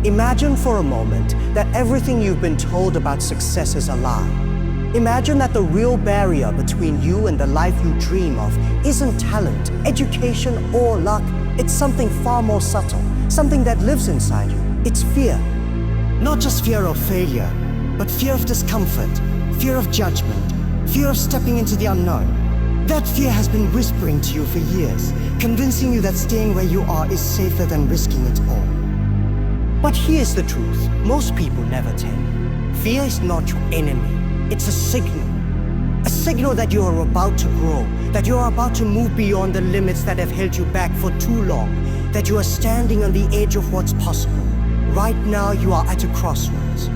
Imagine for a moment that everything you've been told about success is a lie. Imagine that the real barrier between you and the life you dream of isn't talent, education, or luck. It's something far more subtle, something that lives inside you. It's fear. Not just fear of failure, but fear of discomfort, fear of judgment, fear of stepping into the unknown. That fear has been whispering to you for years, convincing you that staying where you are is safer than risking it all. But here's the truth, most people never tell you. Fear is not your enemy. It's a signal that you are about to grow, that you are about to move beyond the limits that have held you back for too long, that you are standing on the edge of what's possible. Right now, you are at a crossroads.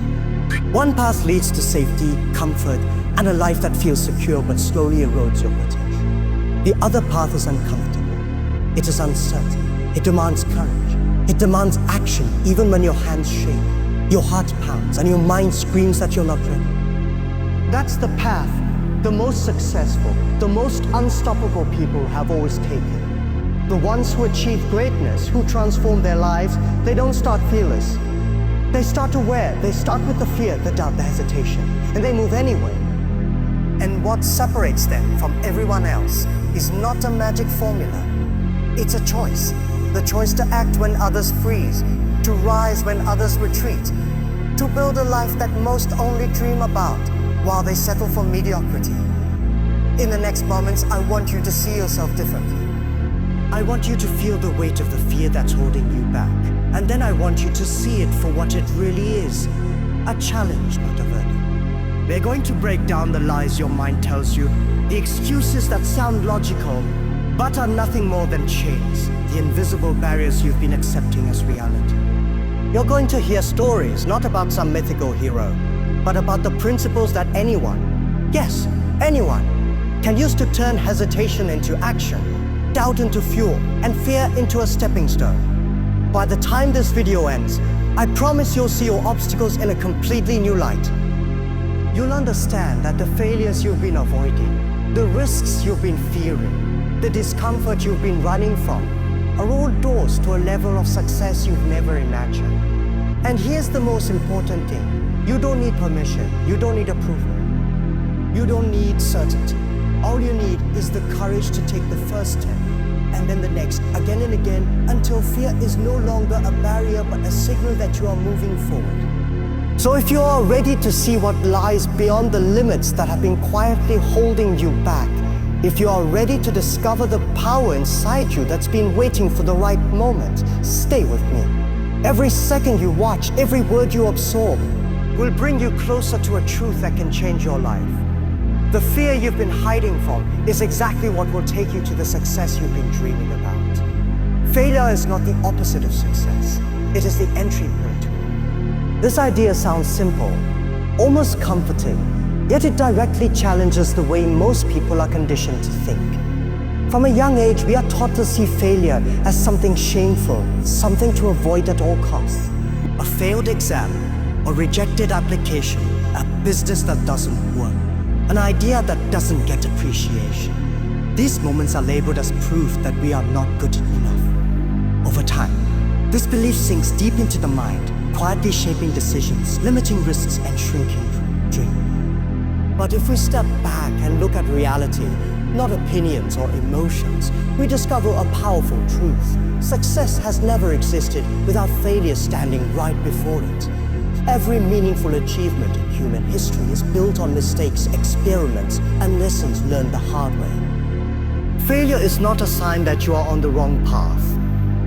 One path leads to safety, comfort, and a life that feels secure but slowly erodes your potential. The other path is uncomfortable. It is uncertain. It demands courage. It demands action even when your hands shake, your heart pounds, and your mind screams that you're not ready. That's the path the most successful, the most unstoppable people have always taken. The ones who achieve greatness, who transform their lives, they don't start fearless. They start aware, they start with the fear, the doubt, the hesitation, and they move anyway. And what separates them from everyone else is not a magic formula. It's a choice. The choice to act when others freeze, to rise when others retreat, to build a life that most only dream about while they settle for mediocrity. In the next moments, I want you to see yourself differently. I want you to feel the weight of the fear that's holding you back. And then I want you to see it for what it really is, a challenge, not a verdict. We're going to break down the lies your mind tells you, the excuses that sound logical, but are nothing more than chains, the invisible barriers you've been accepting as reality. You're going to hear stories, not about some mythical hero, but about the principles that anyone, yes, anyone, can use to turn hesitation into action, doubt into fuel, and fear into a stepping stone. By the time this video ends, I promise you'll see your obstacles in a completely new light. You'll understand that the failures you've been avoiding, the risks you've been fearing, the discomfort you've been running from, are all doors to a level of success you've never imagined. And here's the most important thing. You don't need permission. You don't need approval. You don't need certainty. All you need is the courage to take the first step, and then the next, again and again, until fear is no longer a barrier but a signal that you are moving forward. So if you are ready to see what lies beyond the limits that have been quietly holding you back, if you are ready to discover the power inside you that's been waiting for the right moment, stay with me. Every second you watch, every word you absorb, will bring you closer to a truth that can change your life. The fear you've been hiding from is exactly what will take you to the success you've been dreaming about. Failure is not the opposite of success. It is the entry point. This idea sounds simple, almost comforting, yet it directly challenges the way most people are conditioned to think. From a young age, we are taught to see failure as something shameful, something to avoid at all costs. A failed exam, a rejected application, a business that doesn't work, an idea that doesn't get appreciation. These moments are labeled as proof that we are not good enough. Over time, this belief sinks deep into the mind, quietly shaping decisions, limiting risks, and shrinking dreams. But if we step back and look at reality, not opinions or emotions, we discover a powerful truth. Success has never existed without failure standing right before it. Every meaningful achievement in human history is built on mistakes, experiments, and lessons learned the hard way. Failure is not a sign that you are on the wrong path.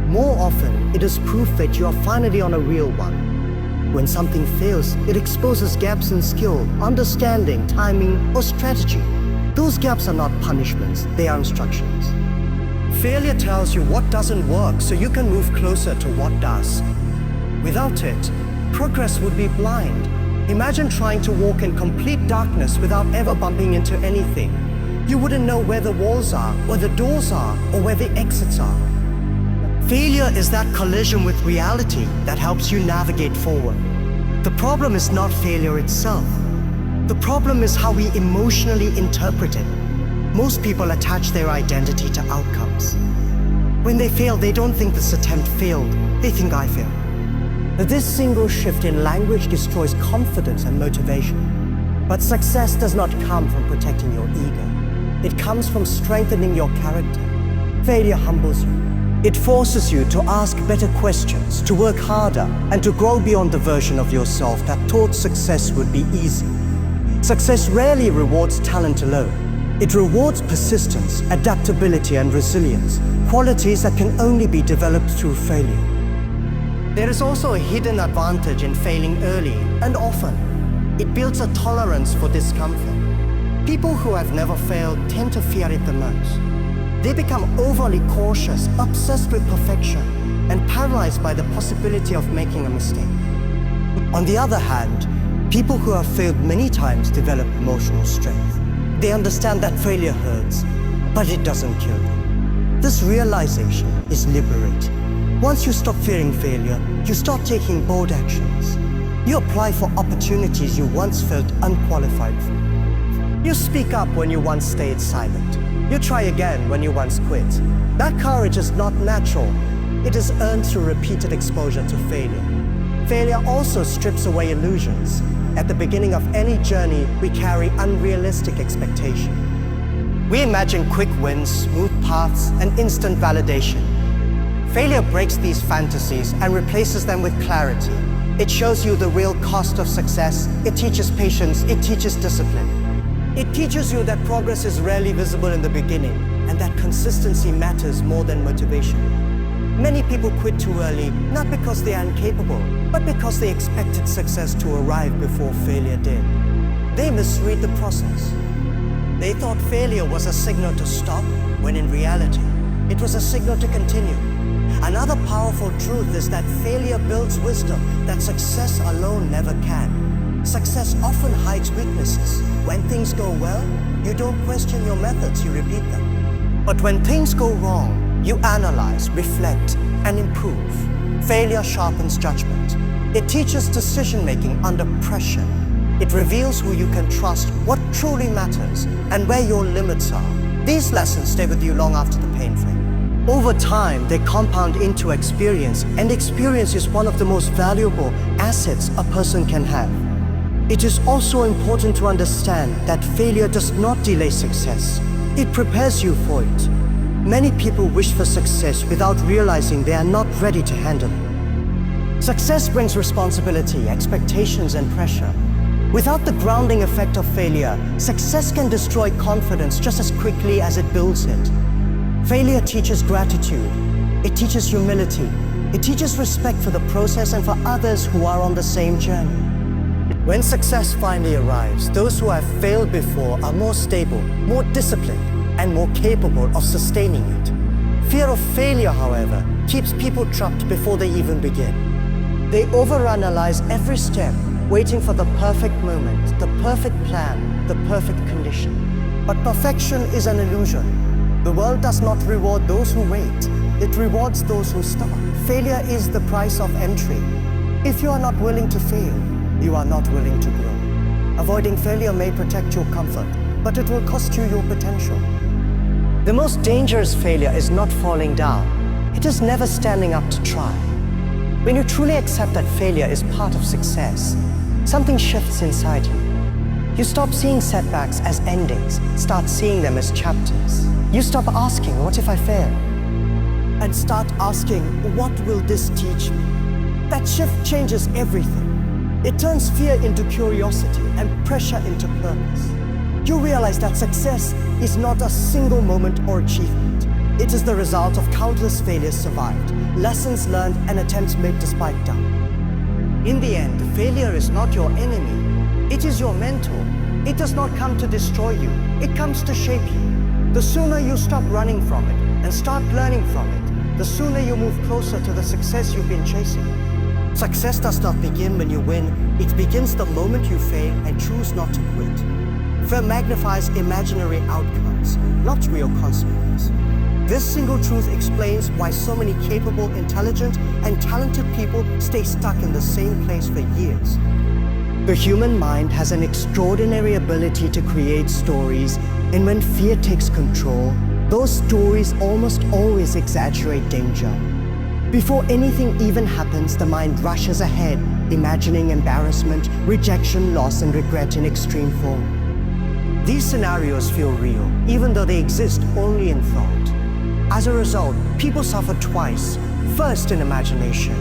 More often, it is proof that you are finally on a real one. When something fails, it exposes gaps in skill, understanding, timing, or strategy. Those gaps are not punishments, they are instructions. Failure tells you what doesn't work so you can move closer to what does. Without it, progress would be blind. Imagine trying to walk in complete darkness without ever bumping into anything. You wouldn't know where the walls are, where the doors are, or where the exits are. Failure is that collision with reality that helps you navigate forward. The problem is not failure itself. The problem is how we emotionally interpret it. Most people attach their identity to outcomes. When they fail, they don't think this attempt failed, they think I failed. This single shift in language destroys confidence and motivation. But success does not come from protecting your ego. It comes from strengthening your character. Failure humbles you. It forces you to ask better questions, to work harder, and to grow beyond the version of yourself that thought success would be easy. Success rarely rewards talent alone. It rewards persistence, adaptability, and resilience, qualities that can only be developed through failure. There is also a hidden advantage in failing early and often. It builds a tolerance for discomfort. People who have never failed tend to fear it the most. They become overly cautious, obsessed with perfection, and paralyzed by the possibility of making a mistake. On the other hand, people who have failed many times develop emotional strength. They understand that failure hurts, but it doesn't kill them. This realization is liberating. Once you stop fearing failure, you start taking bold actions. You apply for opportunities you once felt unqualified for. You speak up when you once stayed silent. You try again when you once quit. That courage is not natural. It is earned through repeated exposure to failure. Failure also strips away illusions. At the beginning of any journey, we carry unrealistic expectation. We imagine quick wins, smooth paths, and instant validation. Failure breaks these fantasies and replaces them with clarity. It shows you the real cost of success. It teaches patience. It teaches discipline. It teaches you that progress is rarely visible in the beginning and that consistency matters more than motivation. Many people quit too early, not because they are incapable, but because they expected success to arrive before failure did. They misread the process. They thought failure was a signal to stop, when in reality, it was a signal to continue. Another powerful truth is that failure builds wisdom that success alone never can. Success often hides weaknesses. When things go well, you don't question your methods, you repeat them. But when things go wrong, you analyze, reflect, and improve. Failure sharpens judgment. It teaches decision-making under pressure. It reveals who you can trust, what truly matters, and where your limits are. These lessons stay with you long after the pain fades. Over time, they compound into experience, and experience is one of the most valuable assets a person can have. It is also important to understand that failure does not delay success. It prepares you for it. Many people wish for success without realizing they are not ready to handle it. Success brings responsibility, expectations, and pressure. Without the grounding effect of failure, success can destroy confidence just as quickly as it builds it. Failure teaches gratitude. It teaches humility. It teaches respect for the process and for others who are on the same journey. When success finally arrives, those who have failed before are more stable, more disciplined, and more capable of sustaining it. Fear of failure, however, keeps people trapped before they even begin. They overanalyze every step, waiting for the perfect moment, the perfect plan, the perfect condition. But perfection is an illusion. The world does not reward those who wait. It rewards those who start. Failure is the price of entry. If you are not willing to fail, you are not willing to grow. Avoiding failure may protect your comfort, but it will cost you your potential. The most dangerous failure is not falling down. It is never standing up to try. When you truly accept that failure is part of success, something shifts inside you. You stop seeing setbacks as endings, start seeing them as chapters. You stop asking, what if I fail? And start asking, what will this teach me? That shift changes everything. It turns fear into curiosity and pressure into purpose. You realize that success is not a single moment or achievement. It is the result of countless failures survived, lessons learned, and attempts made despite doubt. In the end, failure is not your enemy. It is your mentor. It does not come to destroy you. It comes to shape you. The sooner you stop running from it and start learning from it, the sooner you move closer to the success you've been chasing. Success does not begin when you win. It begins the moment you fail and choose not to quit. Fear magnifies imaginary outcomes, not real consequences. This single truth explains why so many capable, intelligent, and talented people stay stuck in the same place for years. The human mind has an extraordinary ability to create stories, and when fear takes control, those stories almost always exaggerate danger. Before anything even happens, the mind rushes ahead, imagining embarrassment, rejection, loss, and regret in extreme form. These scenarios feel real, even though they exist only in thought. As a result, people suffer twice, first in imagination,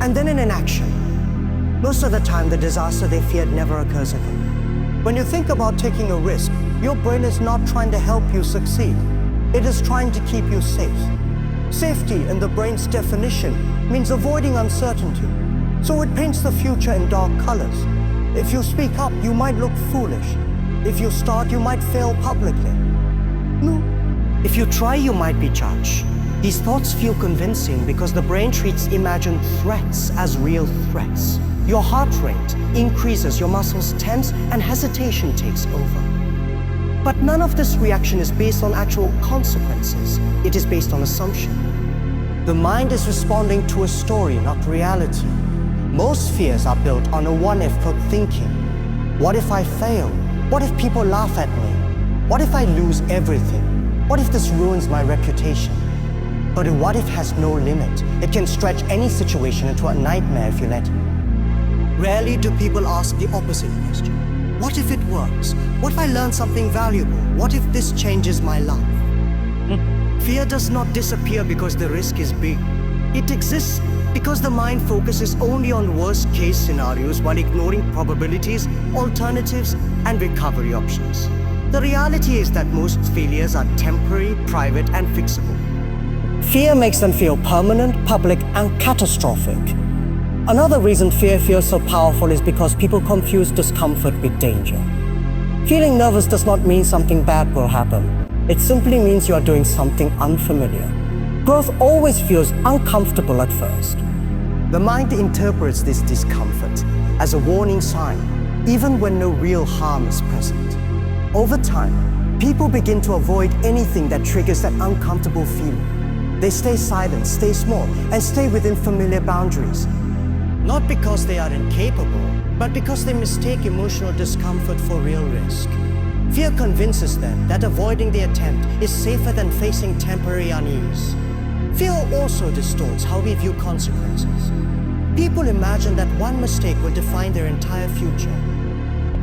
and then in inaction. Most of the time, the disaster they feared never occurs again. When you think about taking a risk, your brain is not trying to help you succeed. It is trying to keep you safe. Safety, in the brain's definition, means avoiding uncertainty. So it paints the future in dark colors. If you speak up, you might look foolish. If you start, you might fail publicly. No. If you try, you might be judged. These thoughts feel convincing because the brain treats imagined threats as real threats. Your heart rate increases, your muscles tense, and hesitation takes over. But none of this reaction is based on actual consequences. It is based on assumption. The mind is responding to a story, not reality. Most fears are built on a what-if thinking. What if I fail? What if people laugh at me? What if I lose everything? What if this ruins my reputation? But a what if has no limit. It can stretch any situation into a nightmare if you let it. Rarely do people ask the opposite question. What if it works? What if I learn something valuable? What if this changes my life? Fear does not disappear because the risk is big. It exists because the mind focuses only on worst-case scenarios while ignoring probabilities, alternatives, and recovery options. The reality is that most failures are temporary, private, and fixable. Fear makes them feel permanent, public, and catastrophic. Another reason fear feels so powerful is because people confuse discomfort with danger. Feeling nervous does not mean something bad will happen. It simply means you are doing something unfamiliar. Growth always feels uncomfortable at first. The mind interprets this discomfort as a warning sign, even when no real harm is present. Over time, people begin to avoid anything that triggers that uncomfortable feeling. They stay silent, stay small, and stay within familiar boundaries. Not because they are incapable, but because they mistake emotional discomfort for real risk. Fear convinces them that avoiding the attempt is safer than facing temporary unease. Fear also distorts how we view consequences. People imagine that one mistake will define their entire future.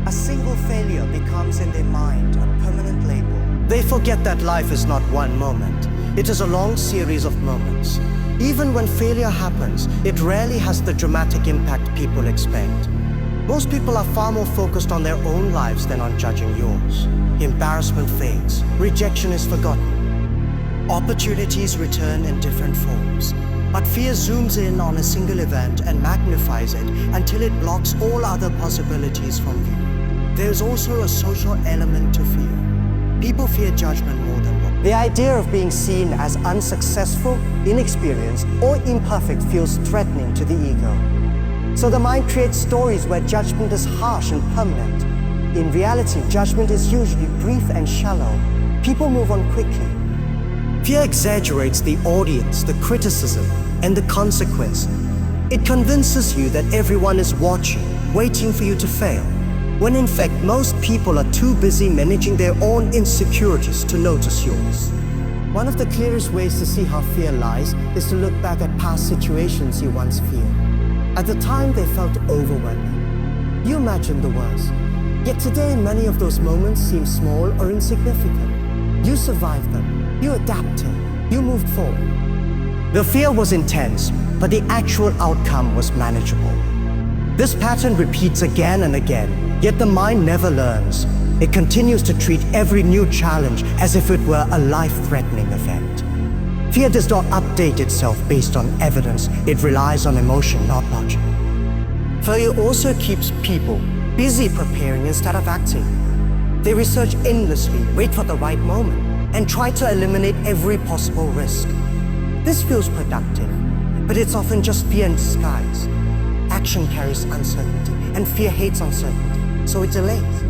A single failure becomes in their mind a permanent label. They forget that life is not one moment. It is a long series of moments. Even when failure happens, it rarely has the dramatic impact people expect. Most people are far more focused on their own lives than on judging yours. Embarrassment fades. Rejection is forgotten. Opportunities return in different forms. But fear zooms in on a single event and magnifies it until it blocks all other possibilities from view. There is also a social element to fear. People fear judgment more than work. The idea of being seen as unsuccessful, inexperienced, or imperfect feels threatening to the ego. So the mind creates stories where judgment is harsh and permanent. In reality, judgment is usually brief and shallow. People move on quickly. Fear exaggerates the audience, the criticism, and the consequence. It convinces you that everyone is watching, waiting for you to fail, when in fact most people are too busy managing their own insecurities to notice yours. One of the clearest ways to see how fear lies is to look back at past situations you once feared. At the time, they felt overwhelming. You imagined the worst. Yet today, many of those moments seem small or insignificant. You survived them. You adapted. You moved forward. The fear was intense, but the actual outcome was manageable. This pattern repeats again and again, yet the mind never learns. It continues to treat every new challenge as if it were a life-threatening event. Fear does not update itself based on evidence. It relies on emotion, not logic. Fear also keeps people busy preparing instead of acting. They research endlessly, wait for the right moment, and try to eliminate every possible risk. This feels productive, but it's often just fear in disguise. Action carries uncertainty, and fear hates uncertainty, so it delays.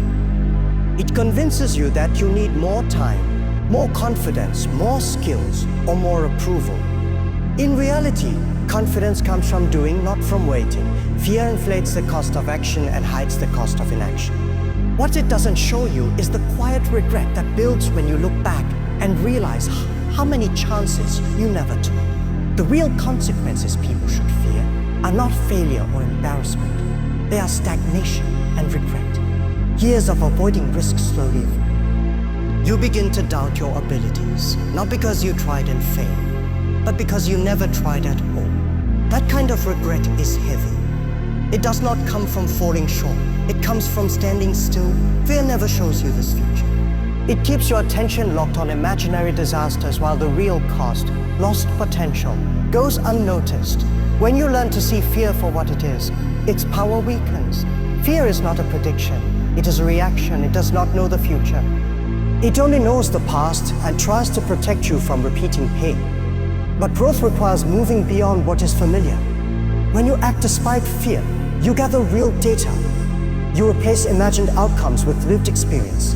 It convinces you that you need more time, more confidence, more skills, or more approval. In reality, confidence comes from doing, not from waiting. Fear inflates the cost of action and hides the cost of inaction. What it doesn't show you is the quiet regret that builds when you look back and realize how many chances you never took. The real consequences people should fear are not failure or embarrassment. They are stagnation and regret. Years of avoiding risk slowly. You begin to doubt your abilities, not because you tried and failed, but because you never tried at all. That kind of regret is heavy. It does not come from falling short. It comes from standing still. Fear never shows you this future. It keeps your attention locked on imaginary disasters while the real cost, lost potential, goes unnoticed. When you learn to see fear for what it is, its power weakens. Fear is not a prediction. It is a reaction. It does not know the future. It only knows the past and tries to protect you from repeating pain. But growth requires moving beyond what is familiar. When you act despite fear, you gather real data. You replace imagined outcomes with lived experience.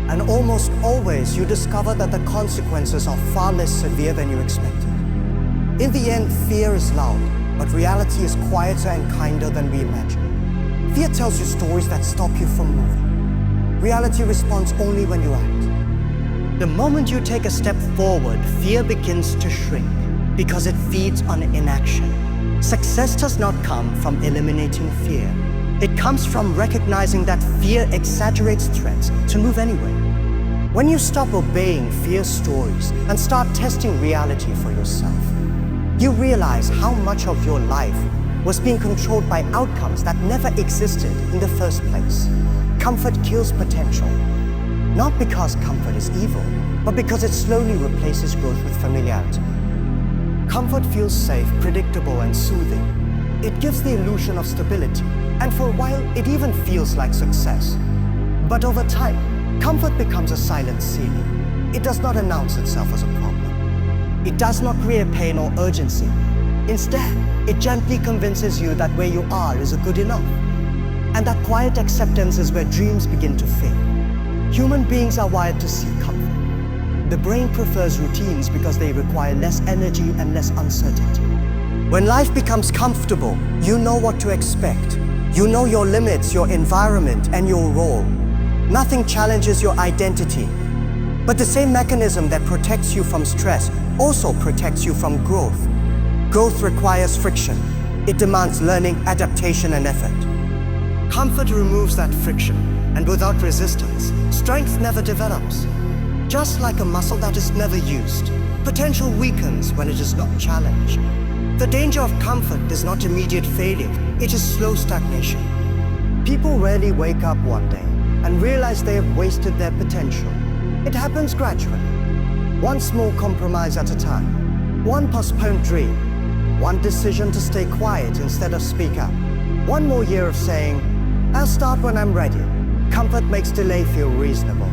And almost always, you discover that the consequences are far less severe than you expected. In the end, fear is loud, but reality is quieter and kinder than we imagine. Fear tells you stories that stop you from moving. Reality responds only when you act. The moment you take a step forward, fear begins to shrink because it feeds on inaction. Success does not come from eliminating fear. It comes from recognizing that fear exaggerates threats to move anyway. When you stop obeying fear stories and start testing reality for yourself, you realize how much of your life was being controlled by outcomes that never existed in the first place. Comfort kills potential, not because comfort is evil, but because it slowly replaces growth with familiarity. Comfort feels safe, predictable, and soothing. It gives the illusion of stability, and for a while, it even feels like success. But over time, comfort becomes a silent ceiling. It does not announce itself as a problem. It does not create pain or urgency. Instead, it gently convinces you that where you are is good enough. And that quiet acceptance is where dreams begin to fade. Human beings are wired to seek comfort. The brain prefers routines because they require less energy and less uncertainty. When life becomes comfortable, you know what to expect. You know your limits, your environment, and your role. Nothing challenges your identity. But the same mechanism that protects you from stress also protects you from growth. Growth requires friction. It demands learning, adaptation, and effort. Comfort removes that friction, and without resistance, strength never develops. Just like a muscle that is never used, potential weakens when it is not challenged. The danger of comfort is not immediate failure, it is slow stagnation. People rarely wake up one day and realize they have wasted their potential. It happens gradually. One small compromise at a time. One postponed dream. One decision to stay quiet instead of speak up. One more year of saying, I'll start when I'm ready. Comfort makes delay feel reasonable.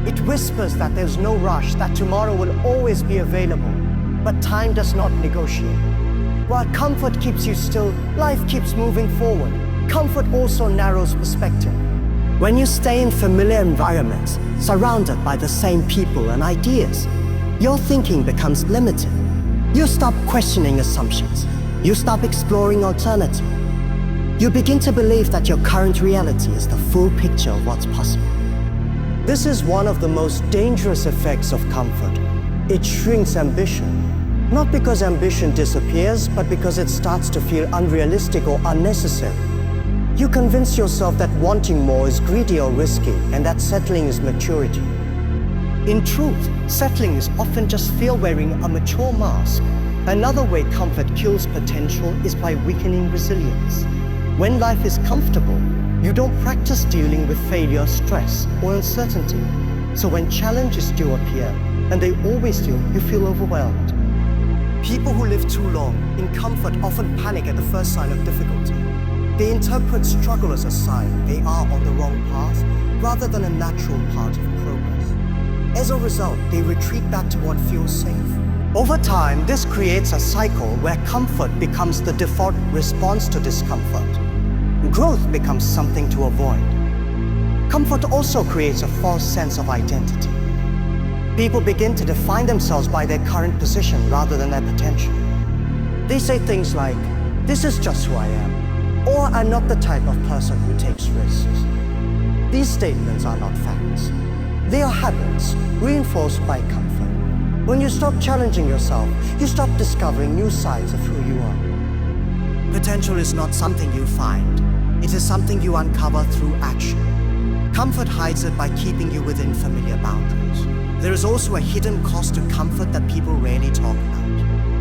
It whispers that there's no rush, that tomorrow will always be available. But time does not negotiate. While comfort keeps you still, life keeps moving forward. Comfort also narrows perspective. When you stay in familiar environments, surrounded by the same people and ideas, your thinking becomes limited. You stop questioning assumptions. You stop exploring alternatives. You begin to believe that your current reality is the full picture of what's possible. This is one of the most dangerous effects of comfort. It shrinks ambition. Not because ambition disappears, but because it starts to feel unrealistic or unnecessary. You convince yourself that wanting more is greedy or risky, and that settling is maturity. In truth, settling is often just fear wearing a mature mask. Another way comfort kills potential is by weakening resilience. When life is comfortable, you don't practice dealing with failure, stress, or uncertainty. So when challenges do appear, and they always do, you feel overwhelmed. People who live too long in comfort often panic at the first sign of difficulty. They interpret struggle as a sign they are on the wrong path rather than a natural part of progress. As a result, they retreat back to what feels safe. Over time, this creates a cycle where comfort becomes the default response to discomfort. Growth becomes something to avoid. Comfort also creates a false sense of identity. People begin to define themselves by their current position rather than their potential. They say things like, "This is just who I am," or "I'm not the type of person who takes risks." These statements are not facts. They are habits reinforced by comfort. When you stop challenging yourself, you stop discovering new sides of who you are. Potential is not something you find. It is something you uncover through action. Comfort hides it by keeping you within familiar boundaries. There is also a hidden cost to comfort that people rarely talk about: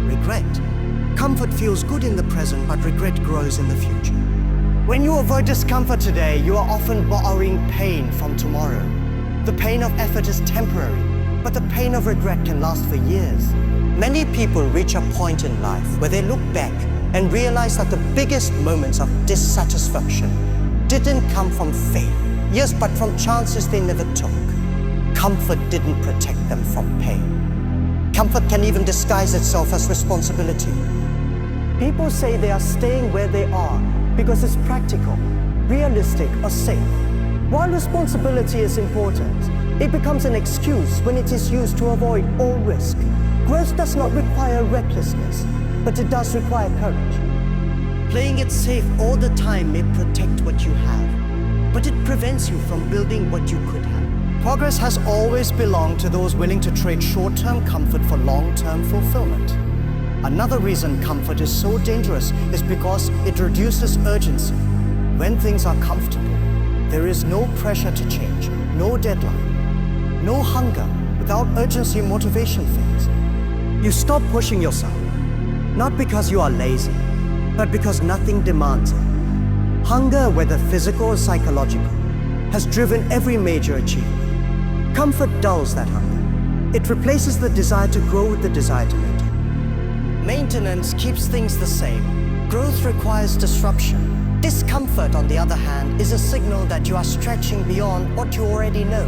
regret. Comfort feels good in the present, but regret grows in the future. When you avoid discomfort today, you are often borrowing pain from tomorrow. The pain of effort is temporary, but the pain of regret can last for years. Many people reach a point in life where they look back and realize that the biggest moments of dissatisfaction didn't come from failure, yes, but from chances they never took. Comfort didn't protect them from pain. Comfort can even disguise itself as responsibility. People say they are staying where they are because it's practical, realistic, or safe. While responsibility is important, it becomes an excuse when it is used to avoid all risk. Growth does not require recklessness, but it does require courage. Playing it safe all the time may protect what you have, but it prevents you from building what you could have. Progress has always belonged to those willing to trade short-term comfort for long-term fulfillment. Another reason comfort is so dangerous is because it reduces urgency. When things are comfortable, there is no pressure to change, no deadline, no hunger. Without urgency, motivation fades. You stop pushing yourself, not because you are lazy, but because nothing demands it. Hunger, whether physical or psychological, has driven every major achievement. Comfort dulls that hunger. It replaces the desire to grow with the desire to maintain. Maintenance keeps things the same. Growth requires disruption. Discomfort, on the other hand, is a signal that you are stretching beyond what you already know.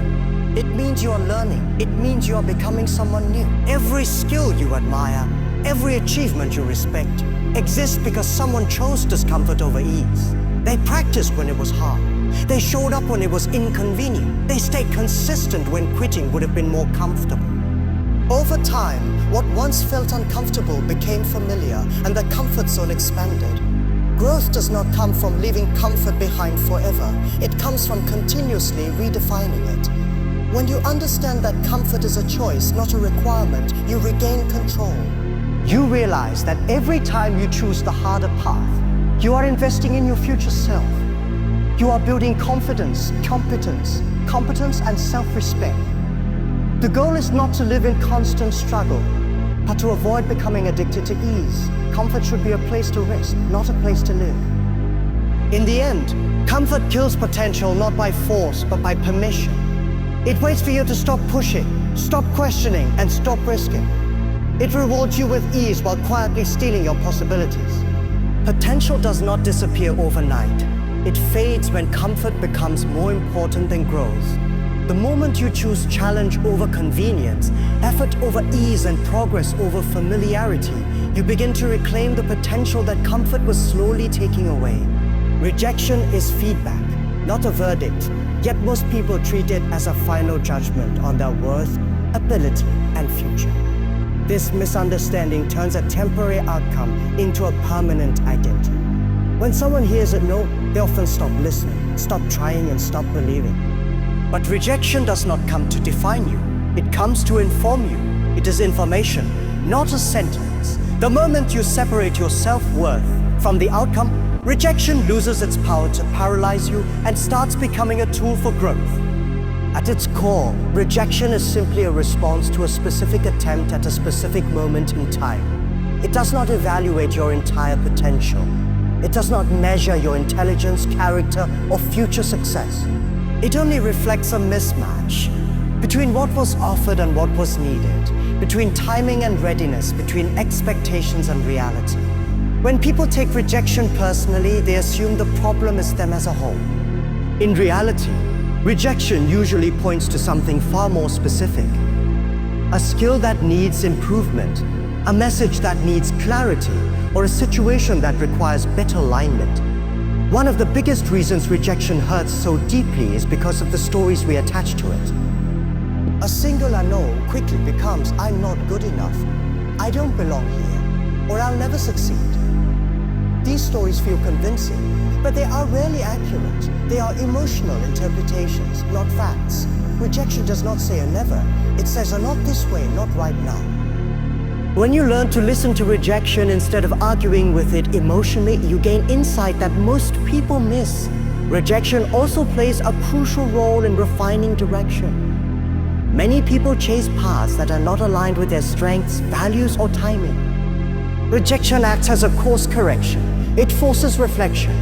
It means you are learning. It means you are becoming someone new. Every skill you admire, every achievement you respect, exists because someone chose discomfort over ease. They practiced when it was hard. They showed up when it was inconvenient. They stayed consistent when quitting would have been more comfortable. Over time, what once felt uncomfortable became familiar, and the comfort zone expanded. Growth does not come from leaving comfort behind forever. It comes from continuously redefining it. When you understand that comfort is a choice, not a requirement, you regain control. You realize that every time you choose the harder path, you are investing in your future self. You are building confidence, competence, and self-respect. The goal is not to live in constant struggle, but to avoid becoming addicted to ease. Comfort should be a place to rest, not a place to live. In the end, comfort kills potential not by force, but by permission. It waits for you to stop pushing, stop questioning, and stop risking. It rewards you with ease while quietly stealing your possibilities. Potential does not disappear overnight. It fades when comfort becomes more important than growth. The moment you choose challenge over convenience, effort over ease, and progress over familiarity, you begin to reclaim the potential that comfort was slowly taking away. Rejection is feedback, not a verdict, yet most people treat it as a final judgment on their worth, ability, and future. This misunderstanding turns a temporary outcome into a permanent identity. When someone hears a no, they often stop listening, stop trying, and stop believing. But rejection does not come to define you. It comes to inform you. It is information, not a sentence. The moment you separate your self-worth from the outcome, rejection loses its power to paralyze you and starts becoming a tool for growth. At its core, rejection is simply a response to a specific attempt at a specific moment in time. It does not evaluate your entire potential. It does not measure your intelligence, character, or future success. It only reflects a mismatch between what was offered and what was needed, between timing and readiness, between expectations and reality. When people take rejection personally, they assume the problem is them as a whole. In reality, rejection usually points to something far more specific. A skill that needs improvement, a message that needs clarity, or a situation that requires better alignment. One of the biggest reasons rejection hurts so deeply is because of the stories we attach to it. A singular no quickly becomes, I'm not good enough, I don't belong here, or I'll never succeed. These stories feel convincing, but they are rarely accurate. They are emotional interpretations, not facts. Rejection does not say a never. It says a not this way, not right now. When you learn to listen to rejection instead of arguing with it emotionally, you gain insight that most people miss. Rejection also plays a crucial role in refining direction. Many people chase paths that are not aligned with their strengths, values, or timing. Rejection acts as a course correction. It forces reflection.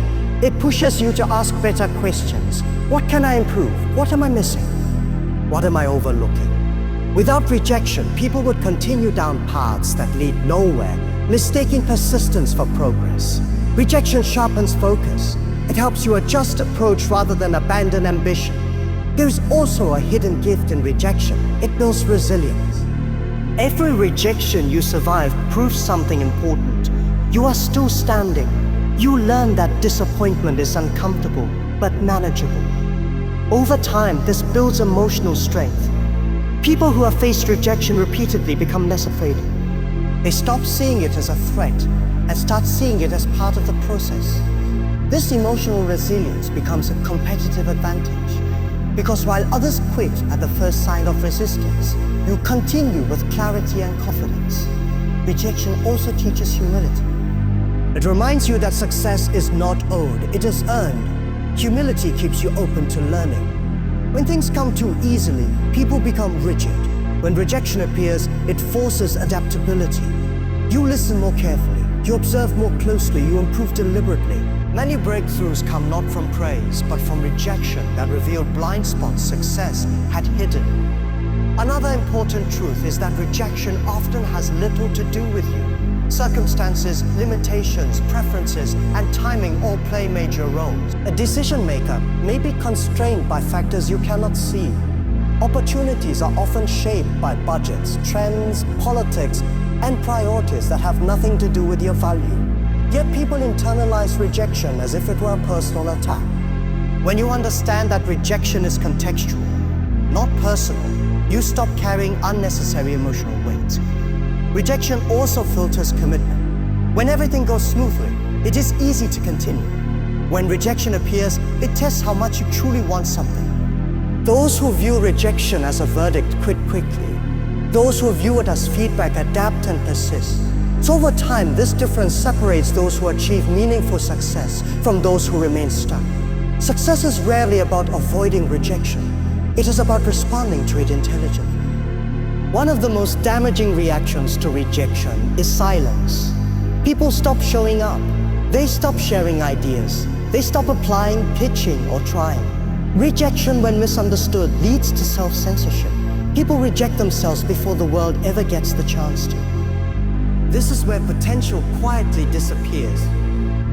It pushes you to ask better questions. What can I improve? What am I missing? What am I overlooking? Without rejection, people would continue down paths that lead nowhere, mistaking persistence for progress. Rejection sharpens focus. It helps you adjust approach rather than abandon ambition. There is also a hidden gift in rejection. It builds resilience. Every rejection you survive proves something important. You are still standing. You learn that disappointment is uncomfortable, but manageable. Over time, this builds emotional strength. People who have faced rejection repeatedly become less afraid. They stop seeing it as a threat and start seeing it as part of the process. This emotional resilience becomes a competitive advantage. Because while others quit at the first sign of resistance, you continue with clarity and confidence. Rejection also teaches humility. It reminds you that success is not owed, it is earned. Humility keeps you open to learning. When things come too easily, people become rigid. When rejection appears, it forces adaptability. You listen more carefully, you observe more closely, you improve deliberately. Many breakthroughs come not from praise, but from rejection that revealed blind spots success had hidden. Another important truth is that rejection often has little to do with you. Circumstances, limitations, preferences, and timing all play major roles. A decision maker may be constrained by factors you cannot see. Opportunities are often shaped by budgets, trends, politics, and priorities that have nothing to do with your value. Yet people internalize rejection as if it were a personal attack. When you understand that rejection is contextual, not personal, you stop carrying unnecessary emotional weight. Rejection also filters commitment. When everything goes smoothly, it is easy to continue. When rejection appears, it tests how much you truly want something. Those who view rejection as a verdict quit quickly. Those who view it as feedback adapt and persist. So over time, this difference separates those who achieve meaningful success from those who remain stuck. Success is rarely about avoiding rejection. It is about responding to it intelligently. One of the most damaging reactions to rejection is silence. People stop showing up. They stop sharing ideas. They stop applying, pitching, or trying. Rejection, when misunderstood, leads to self-censorship. People reject themselves before the world ever gets the chance to. This is where potential quietly disappears.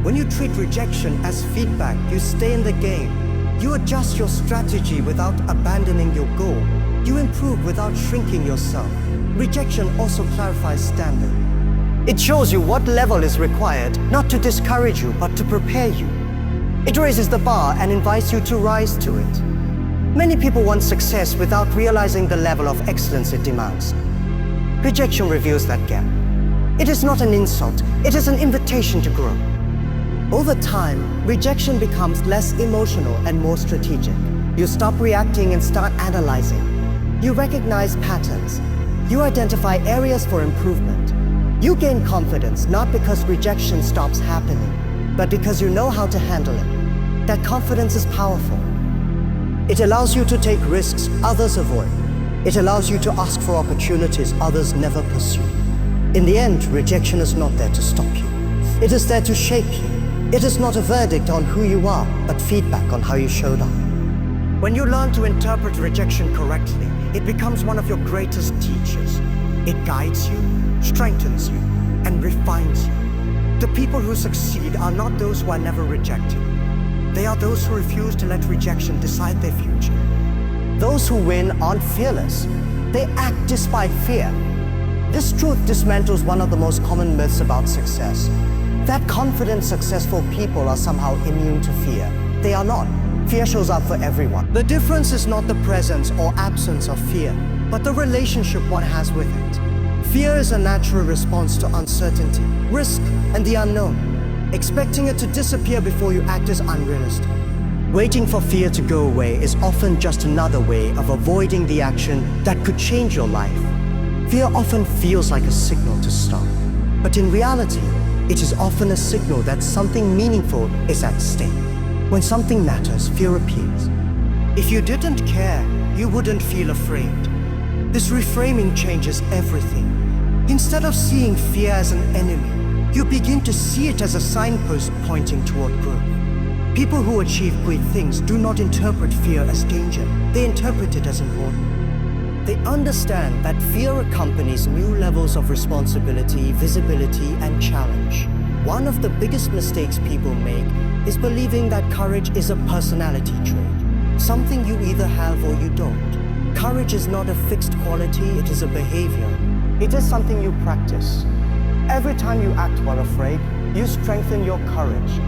When you treat rejection as feedback, you stay in the game. You adjust your strategy without abandoning your goal. You improve without shrinking yourself. Rejection also clarifies standard. It shows you what level is required, not to discourage you, but to prepare you. It raises the bar and invites you to rise to it. Many people want success without realizing the level of excellence it demands. Rejection reveals that gap. It is not an insult, it is an invitation to grow. Over time, rejection becomes less emotional and more strategic. You stop reacting and start analyzing. You recognize patterns. You identify areas for improvement. You gain confidence not because rejection stops happening, but because you know how to handle it. That confidence is powerful. It allows you to take risks others avoid. It allows you to ask for opportunities others never pursue. In the end, rejection is not there to stop you. It is there to shape you. It is not a verdict on who you are, but feedback on how you showed up. When you learn to interpret rejection correctly, it becomes one of your greatest teachers. It guides you, strengthens you, and refines you. The people who succeed are not those who are never rejected. They are those who refuse to let rejection decide their future. Those who win aren't fearless. They act despite fear. This truth dismantles one of the most common myths about success. That confident, successful people are somehow immune to fear. They are not. Fear shows up for everyone. The difference is not the presence or absence of fear, but the relationship one has with it. Fear is a natural response to uncertainty, risk, and the unknown. Expecting it to disappear before you act is unrealistic. Waiting for fear to go away is often just another way of avoiding the action that could change your life. Fear often feels like a signal to stop, but in reality, it is often a signal that something meaningful is at stake. When something matters, fear appears. If you didn't care, you wouldn't feel afraid. This reframing changes everything. Instead of seeing fear as an enemy, you begin to see it as a signpost pointing toward growth. People who achieve great things do not interpret fear as danger. They interpret it as important. They understand that fear accompanies new levels of responsibility, visibility, and challenge. One of the biggest mistakes people make is believing that courage is a personality trait, something you either have or you don't. Courage is not a fixed quality, it is a behavior. It is something you practice. Every time you act while afraid, you strengthen your courage.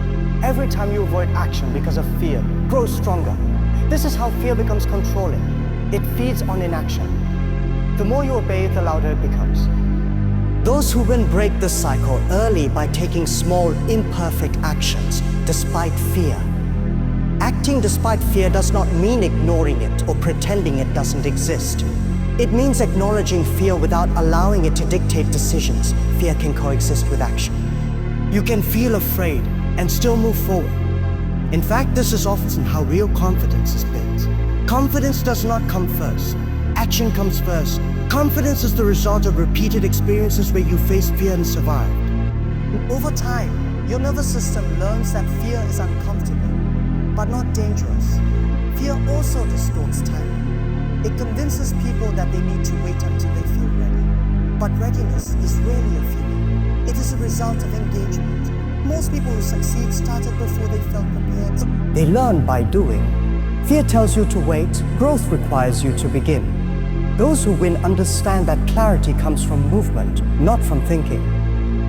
Every time you avoid action because of fear, grow stronger. This is how fear becomes controlling. It feeds on inaction. The more you obey, the louder it becomes. Those who win break the cycle early by taking small, imperfect actions despite fear. Acting despite fear does not mean ignoring it or pretending it doesn't exist. It means acknowledging fear without allowing it to dictate decisions. Fear can coexist with action. You can feel afraid and still move forward. In fact, this is often how real confidence is built. Confidence does not come first. Action comes first. Confidence is the result of repeated experiences where you faced fear and survived. Over time, your nervous system learns that fear is uncomfortable, but not dangerous. Fear also distorts time. It convinces people that they need to wait until they feel ready. But readiness is rarely a feeling. It is a result of engagement. Most people who succeed started before they felt prepared. They learn by doing. Fear tells you to wait. Growth requires you to begin. Those who win understand that clarity comes from movement, not from thinking.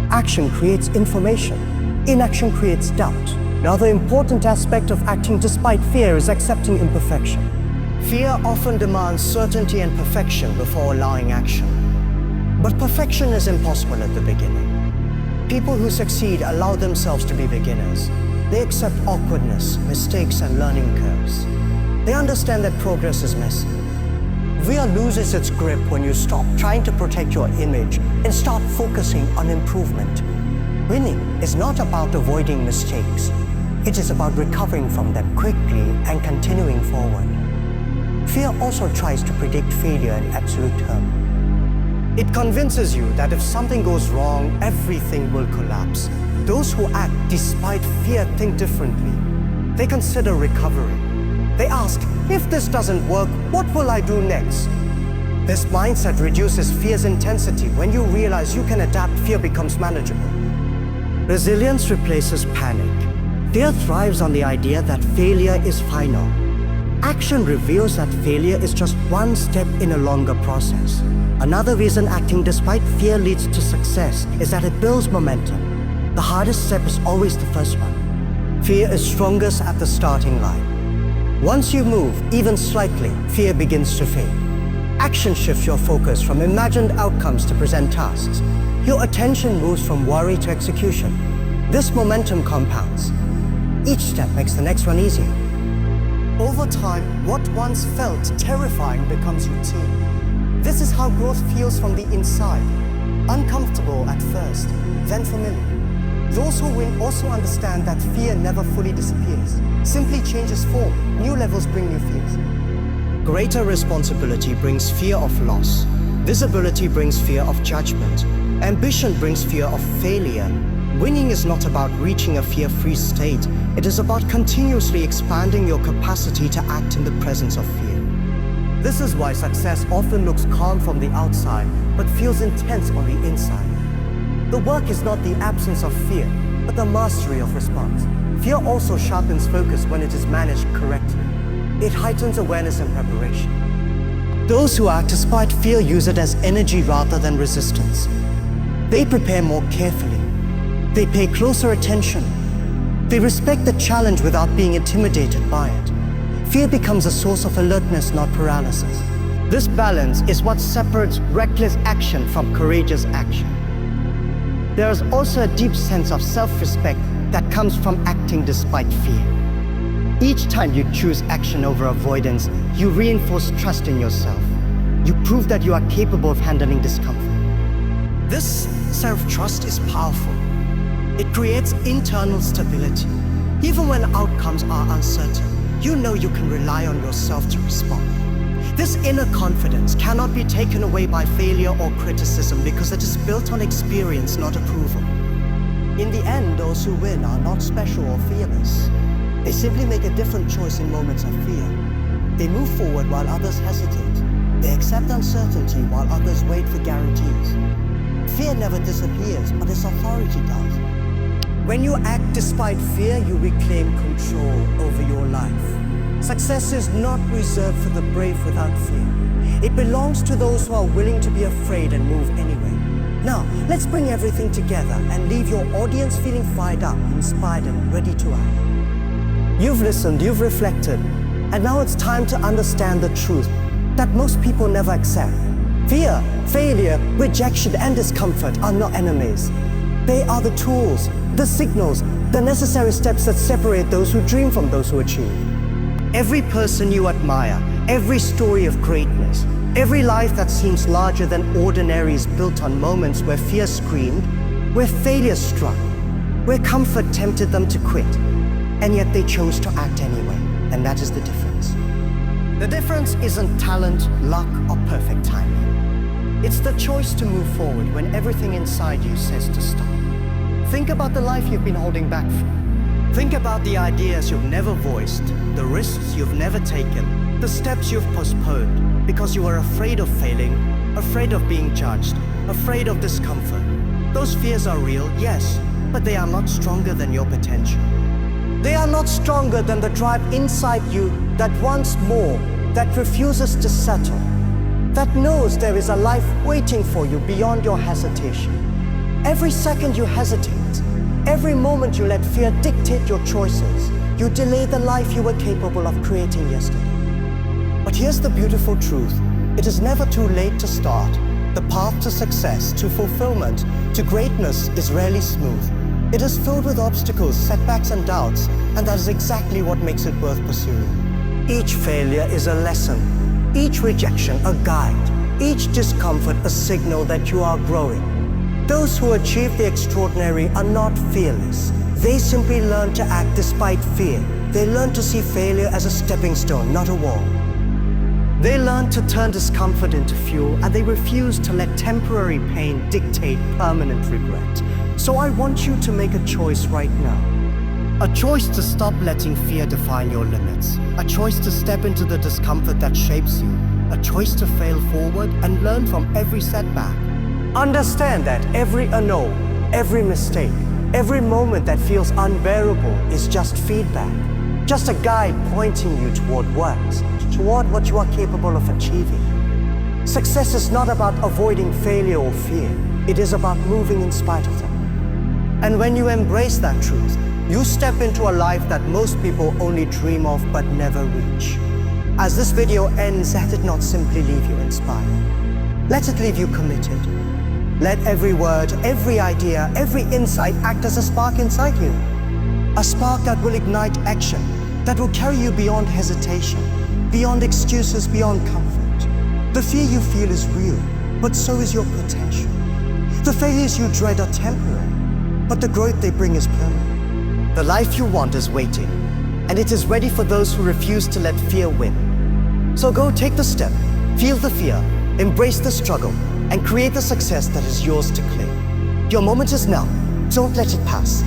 Action creates information. Inaction creates doubt. Another important aspect of acting despite fear is accepting imperfection. Fear often demands certainty and perfection before allowing action. But perfection is impossible at the beginning. People who succeed allow themselves to be beginners. They accept awkwardness, mistakes, and learning curves. They understand that progress is messy. Fear loses its grip when you stop trying to protect your image and start focusing on improvement. Winning is not about avoiding mistakes. It is about recovering from them quickly and continuing forward. Fear also tries to predict failure in absolute terms. It convinces you that if something goes wrong, everything will collapse. Those who act despite fear think differently. They consider recovery. They ask, if this doesn't work, what will I do next? This mindset reduces fear's intensity. When you realize you can adapt, fear becomes manageable. Resilience replaces panic. Fear thrives on the idea that failure is final. Action reveals that failure is just one step in a longer process. Another reason acting despite fear leads to success is that it builds momentum. The hardest step is always the first one. Fear is strongest at the starting line. Once you move, even slightly, fear begins to fade. Action shifts your focus from imagined outcomes to present tasks. Your attention moves from worry to execution. This momentum compounds. Each step makes the next one easier. Over time, what once felt terrifying becomes routine. This is how growth feels from the inside. Uncomfortable at first, then familiar. Those who win also understand that fear never fully disappears. Simply changes form. New levels bring new fears. Greater responsibility brings fear of loss. Visibility brings fear of judgment. Ambition brings fear of failure. Winning is not about reaching a fear-free state. It is about continuously expanding your capacity to act in the presence of fear. This is why success often looks calm from the outside, but feels intense on the inside. The work is not the absence of fear, but the mastery of response. Fear also sharpens focus when it is managed correctly. It heightens awareness and preparation. Those who act despite fear use it as energy rather than resistance. They prepare more carefully. They pay closer attention. They respect the challenge without being intimidated by it. Fear becomes a source of alertness, not paralysis. This balance is what separates reckless action from courageous action. There is also a deep sense of self-respect that comes from acting despite fear. Each time you choose action over avoidance, you reinforce trust in yourself. You prove that you are capable of handling discomfort. This self-trust is powerful. It creates internal stability. Even when outcomes are uncertain, you know you can rely on yourself to respond. This inner confidence cannot be taken away by failure or criticism because it is built on experience, not approval. In the end, those who win are not special or fearless. They simply make a different choice in moments of fear. They move forward while others hesitate. They accept uncertainty while others wait for guarantees. Fear never disappears, but its authority does. When you act despite fear, you reclaim control over your life. Success is not reserved for the brave without fear. It belongs to those who are willing to be afraid and move anyway. Now, let's bring everything together and leave your audience feeling fired up, inspired, and ready to act. You've listened, you've reflected, and now it's time to understand the truth that most people never accept. Fear, failure, rejection, and discomfort are not enemies. They are the tools, the signals, the necessary steps that separate those who dream from those who achieve. Every person you admire, every story of greatness, every life that seems larger than ordinary is built on moments where fear screamed, where failure struck, where comfort tempted them to quit, and yet they chose to act anyway, and that is the difference. The difference isn't talent, luck, or perfect timing. It's the choice to move forward when everything inside you says to stop. Think about the life you've been holding back from. Think about the ideas you've never voiced, the risks you've never taken, the steps you've postponed because you are afraid of failing, afraid of being judged, afraid of discomfort. Those fears are real, yes, but they are not stronger than your potential. They are not stronger than the drive inside you that wants more, that refuses to settle, that knows there is a life waiting for you beyond your hesitation. Every second you hesitate, every moment you let fear dictate your choices, you delay the life you were capable of creating yesterday. But here's the beautiful truth. It is never too late to start. The path to success, to fulfillment, to greatness is rarely smooth. It is filled with obstacles, setbacks, and doubts, and that is exactly what makes it worth pursuing. Each failure is a lesson, each rejection a guide, each discomfort a signal that you are growing. Those who achieve the extraordinary are not fearless. They simply learn to act despite fear. They learn to see failure as a stepping stone, not a wall. They learn to turn discomfort into fuel, and they refuse to let temporary pain dictate permanent regret. So I want you to make a choice right now. A choice to stop letting fear define your limits. A choice to step into the discomfort that shapes you. A choice to fail forward and learn from every setback. Understand that every no, every mistake, every moment that feels unbearable is just feedback. Just a guide pointing you toward what you are capable of achieving. Success is not about avoiding failure or fear. It is about moving in spite of them. And when you embrace that truth, you step into a life that most people only dream of but never reach. As this video ends, let it not simply leave you inspired. Let it leave you committed. Let every word, every idea, every insight act as a spark inside you. A spark that will ignite action, that will carry you beyond hesitation, beyond excuses, beyond comfort. The fear you feel is real, but so is your potential. The failures you dread are temporary, but the growth they bring is permanent. The life you want is waiting, and it is ready for those who refuse to let fear win. So go take the step, feel the fear, embrace the struggle, and create the success that is yours to claim. Your moment is now. Don't let it pass.